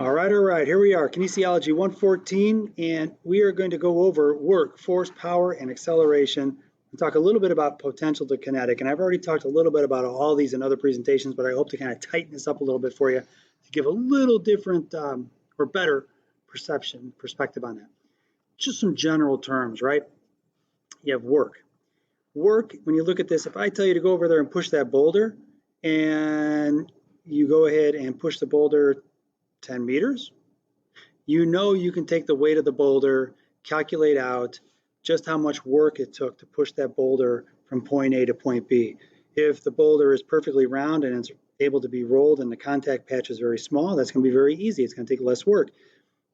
All right, here we are, Kinesiology 114, and we are going to go over work, force, power, and acceleration, and talk a little bit about potential to kinetic. And I've already talked a little bit about all these in other presentations, but I hope to kind of tighten this up a little bit for you to give a little different or better perspective on that. Just some general terms, right? You have work. Work, when you look at this, if I tell you to go over there and push that boulder, and you go ahead and push the boulder 10 meters, you know you can take the weight of the boulder, calculate out just how much work it took to push that boulder from point A to point B. If the boulder is perfectly round and it's able to be rolled and the contact patch is very small, that's going to be very easy. It's going to take less work.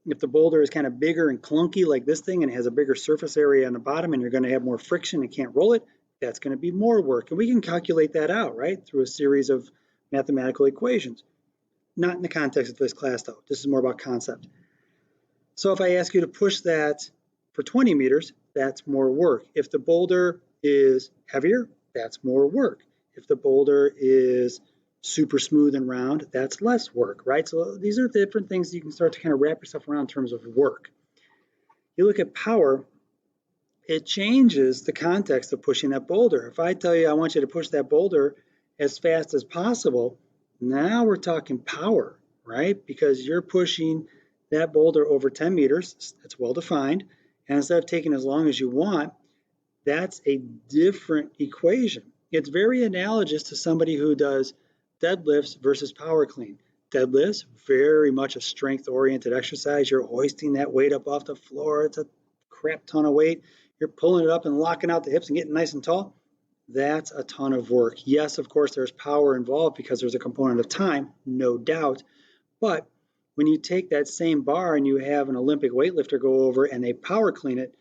If the boulder is kind of bigger and clunky like this thing and has a bigger surface area on the bottom and you're going to have more friction and can't roll it, that's going to be more work. And we can calculate that out, right, through a series of mathematical equations. Not in the context of this class, though. This is more about concept. So if I ask you to push that for 20 meters, that's more work. If the boulder is heavier, that's more work. If the boulder is super smooth and round, that's less work, right? So these are different things you can start to kind of wrap yourself around in terms of work. You look at power, it changes the context of pushing that boulder. If I tell you I want you to push that boulder as fast as possible, now we're talking power, right? Because you're pushing that boulder over 10 meters, that's well defined, and instead of taking as long as you want, that's a different equation. It's very analogous to somebody who does deadlifts versus power clean. Deadlifts, very much a strength-oriented exercise. You're hoisting that weight up off the floor. It's a crap ton of weight. You're pulling it up and locking out the hips and getting nice and tall. That's a ton of work. Yes, of course, there's power involved because there's a component of time, no doubt. But when you take that same bar and you have an Olympic weightlifter go over and they power clean it,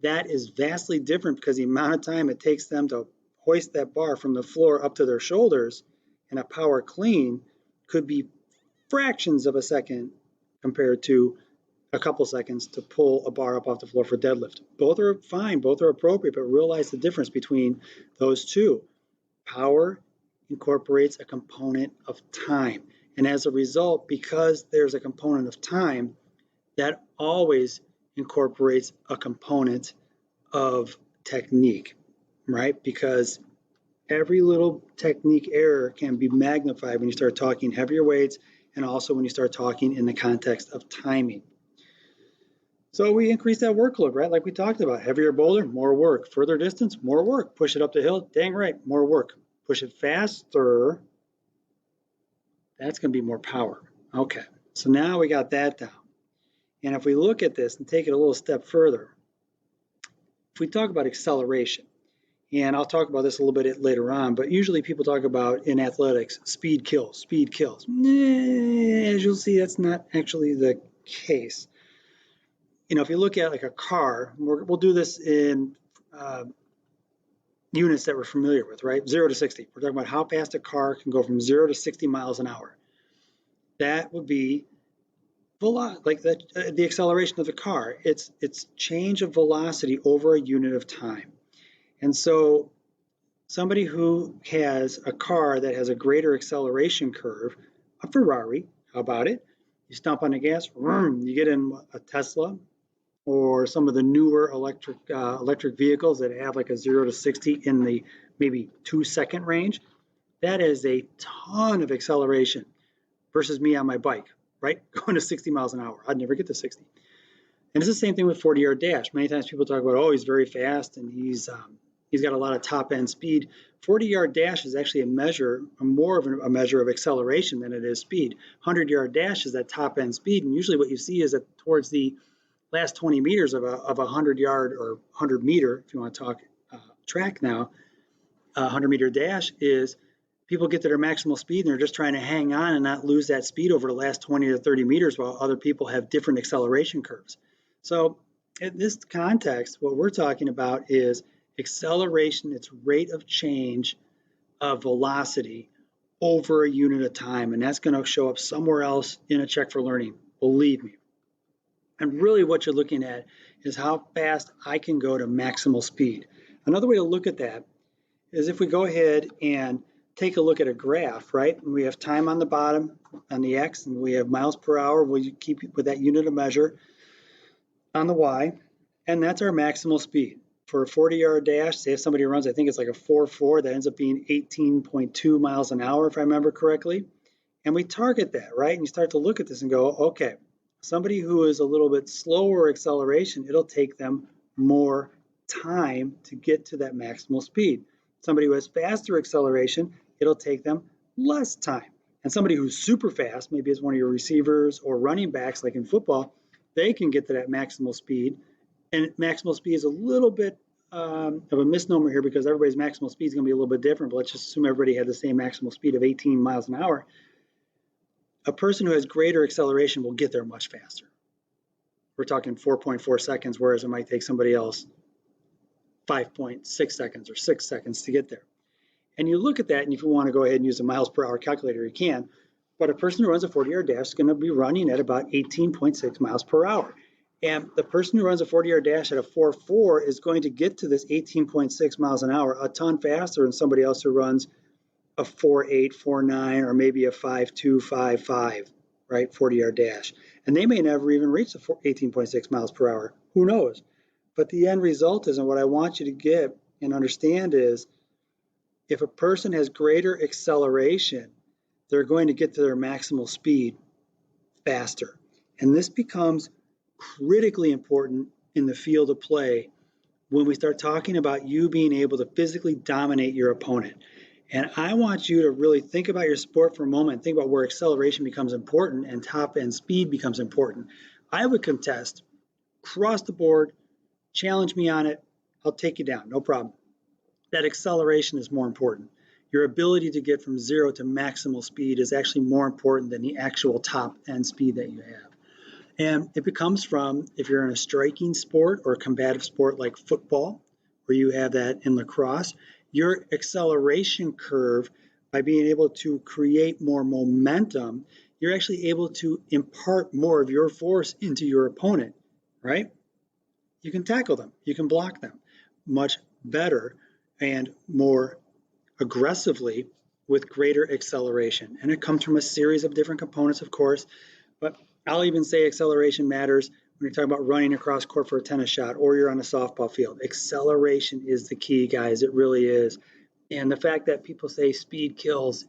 that is vastly different because the amount of time it takes them to hoist that bar from the floor up to their shoulders in a power clean could be fractions of a second compared to a couple seconds to pull a bar up off the floor for deadlift. Both are fine, both are appropriate, but realize the difference between those two. Power incorporates a component of time. And as a result, because there's a component of time, that always incorporates a component of technique, right? Because every little technique error can be magnified when you start talking heavier weights and also when you start talking in the context of timing. So we increase that workload, right? Like we talked about, heavier boulder, more work. Further distance, more work. Push it up the hill, dang right, more work. Push it faster, that's going to be more power. Okay, so now we got that down. And if we look at this and take it a little step further, if we talk about acceleration, and I'll talk about this a little bit later on, but usually people talk about in athletics, speed kills, speed kills. As you'll see, that's not actually the case. You know, if you look at like a car, we'll do this in units that we're familiar with, right? 0 to 60. We're talking about how fast a car can go from 0 to 60 miles an hour. That would be like the acceleration of the car. It's change of velocity over a unit of time. And so somebody who has a car that has a greater acceleration curve, a Ferrari, how about it? You stomp on the gas, you get in a Tesla, or some of the newer electric vehicles that have like a 0 to 60 in the maybe 2-second range. That is a ton of acceleration versus me on my bike, right? Going to 60 miles an hour. I'd never get to 60. And it's the same thing with 40-yard dash. Many times people talk about, oh, he's very fast and he's got a lot of top-end speed. 40-yard dash is actually more of a measure of acceleration than it is speed. 100-yard dash is that top-end speed, and usually what you see is that towards the last 20 meters of a 100-yard or 100-meter, if you want to talk track now, 100-meter dash is people get to their maximal speed and they're just trying to hang on and not lose that speed over the last 20 to 30 meters while other people have different acceleration curves. So in this context, what we're talking about is acceleration, its rate of change of velocity over a unit of time, and that's going to show up somewhere else in a check for learning, believe me. And really what you're looking at is how fast I can go to maximal speed. Another way to look at that is if we go ahead and take a look at a graph, right? And we have time on the bottom on the X, and we have miles per hour. We'll keep with that unit of measure on the Y, and that's our maximal speed. For a 40-yard dash, say if somebody runs, I think it's like a 4.4, that ends up being 18.2 miles an hour, if I remember correctly. And we target that, right? And you start to look at this and go, okay, somebody who is a little bit slower acceleration, it'll take them more time to get to that maximal speed. Somebody who has faster acceleration, it'll take them less time. And somebody who's super fast, maybe it's one of your receivers or running backs like in football, they can get to that maximal speed. And maximal speed is a little bit of a misnomer here because everybody's maximal speed is going to be a little bit different, but let's just assume everybody had the same maximal speed of 18 miles an hour. A person who has greater acceleration will get there much faster. We're talking 4.4 seconds, whereas it might take somebody else 5.6 seconds or 6 seconds to get there. And you look at that, and if you want to go ahead and use a miles per hour calculator, you can. But a person who runs a 40-yard dash is going to be running at about 18.6 miles per hour. And the person who runs a 40-yard dash at a 4.4 is going to get to this 18.6 miles an hour a ton faster than somebody else who runs a 4.8, 4.9, or maybe a 5.2, 5.5, right, 40-yard dash. And they may never even reach the 18.6 miles per hour. Who knows? But the end result is, and what I want you to get and understand is, if a person has greater acceleration, they're going to get to their maximal speed faster. And this becomes critically important in the field of play when we start talking about you being able to physically dominate your opponent. And I want you to really think about your sport for a moment, think about where acceleration becomes important and top end speed becomes important. I would contest across the board, challenge me on it, I'll take you down, no problem. That acceleration is more important. Your ability to get from 0 to maximal speed is actually more important than the actual top end speed that you have. And it becomes from, if you're in a striking sport or a combative sport like football, where you have that in lacrosse, your acceleration curve, by being able to create more momentum, you're actually able to impart more of your force into your opponent, right? You can tackle them, you can block them much better and more aggressively with greater acceleration. And it comes from a series of different components, of course, but I'll even say acceleration matters when you're talking about running across court for a tennis shot or you're on a softball field. Acceleration is the key, guys. It really is. And the fact that people say speed kills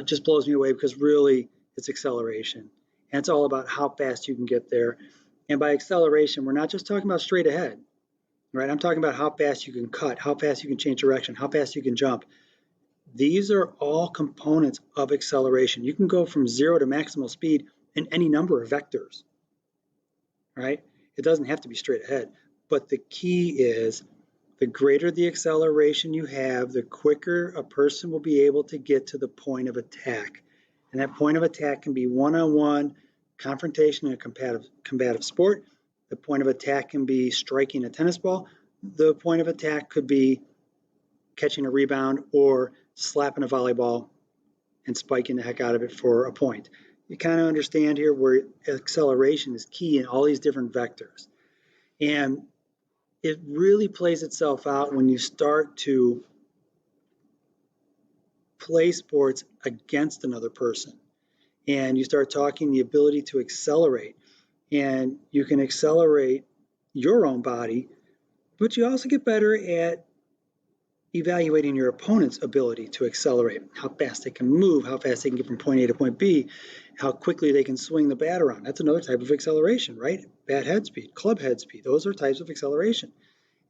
just blows me away, because really it's acceleration. And it's all about how fast you can get there. And by acceleration, we're not just talking about straight ahead, right? I'm talking about how fast you can cut, how fast you can change direction, how fast you can jump. These are all components of acceleration. You can go from 0 to maximal speed in any number of vectors, right? It doesn't have to be straight ahead. But the key is, the greater the acceleration you have, the quicker a person will be able to get to the point of attack. And that point of attack can be one-on-one confrontation in a combative sport. The point of attack can be striking a tennis ball. The point of attack could be catching a rebound or slapping a volleyball and spiking the heck out of it for a point. You kind of understand here where acceleration is key in all these different vectors. And it really plays itself out when you start to play sports against another person and you start talking the ability to accelerate. And you can accelerate your own body, but you also get better at evaluating your opponent's ability to accelerate, how fast they can move, how fast they can get from point A to point B, how quickly they can swing the bat around. That's another type of acceleration, right? Bat head speed, club head speed, those are types of acceleration.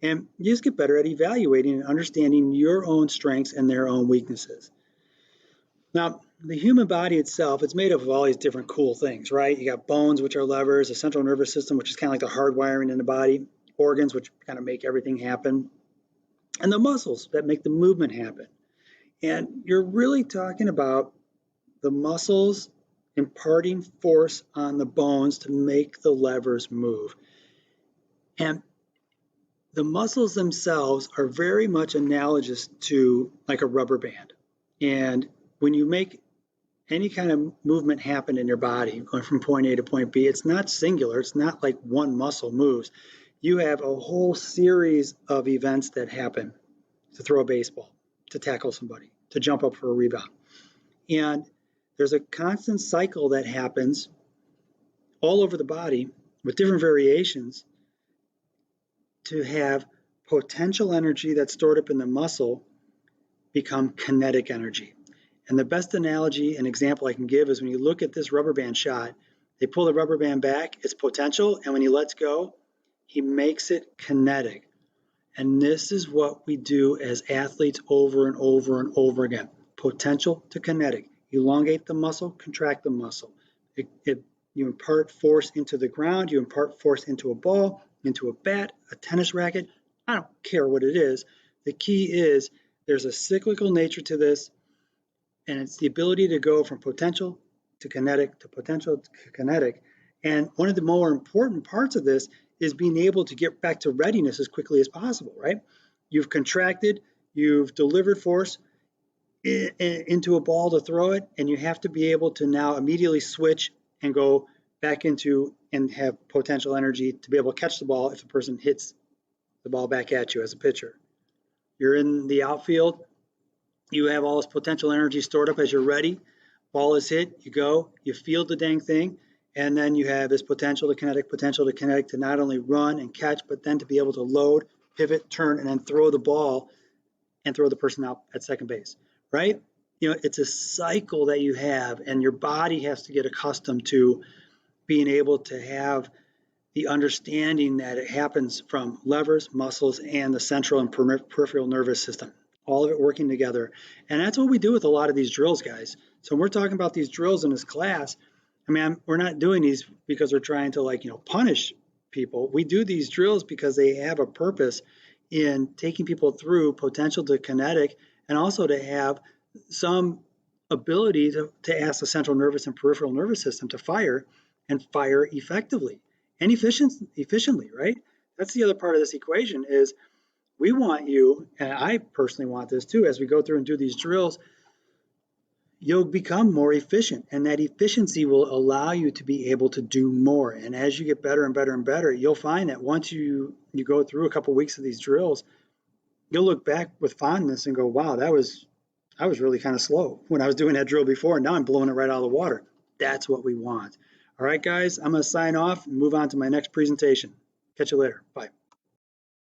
And you just get better at evaluating and understanding your own strengths and their own weaknesses. Now, the human body itself, it's made up of all these different cool things, right? You got bones, which are levers, a central nervous system, which is kind of like the hardwiring in the body, organs, which kind of make everything happen, and the muscles that make the movement happen. And you're really talking about the muscles imparting force on the bones to make the levers move. And the muscles themselves are very much analogous to like a rubber band. And when you make any kind of movement happen in your body, going from point A to point B, it's not singular. It's not like one muscle moves. You have a whole series of events that happen: to throw a baseball, to tackle somebody, to jump up for a rebound. And there's a constant cycle that happens all over the body with different variations to have potential energy that's stored up in the muscle become kinetic energy. And the best analogy and example I can give is when you look at this rubber band shot, they pull the rubber band back, it's potential, and when he lets go, he makes it kinetic. And this is what we do as athletes over and over and over again. Potential to kinetic. Elongate the muscle, contract the muscle. You impart force into the ground, you impart force into a ball, into a bat, a tennis racket. I don't care what it is. The key is there's a cyclical nature to this, and it's the ability to go from potential to kinetic to potential to kinetic. And one of the more important parts of this is being able to get back to readiness as quickly as possible, right? You've contracted, you've delivered force into a ball to throw it, and you have to be able to now immediately switch and go back into and have potential energy to be able to catch the ball if the person hits the ball back at you as a pitcher. You're in the outfield, you have all this potential energy stored up as you're ready. Ball is hit, you go, you field the dang thing, and then you have this potential to kinetic to not only run and catch, but then to be able to load, pivot, turn, and then throw the ball and throw the person out at second base, right? You know, it's a cycle that you have, and your body has to get accustomed to being able to have the understanding that it happens from levers, muscles, and the central and peripheral nervous system, all of it working together. And that's what we do with a lot of these drills, guys. So when we're talking about these drills in this class, I mean, we're not doing these because we're trying to punish people. We do these drills because they have a purpose in taking people through potential to kinetic, and also to have some ability to ask the central nervous and peripheral nervous system to fire, and fire effectively and efficiently, right? That's the other part of this equation is we want you, and I personally want this too, as we go through and do these drills, you'll become more efficient, and that efficiency will allow you to be able to do more. And as you get better and better and better, you'll find that once you go through a couple weeks of these drills, you'll look back with fondness and go, wow, I was really kind of slow when I was doing that drill before, and now I'm blowing it right out of the water. That's what we want. All right, guys, I'm going to sign off and move on to my next presentation. Catch you later. Bye.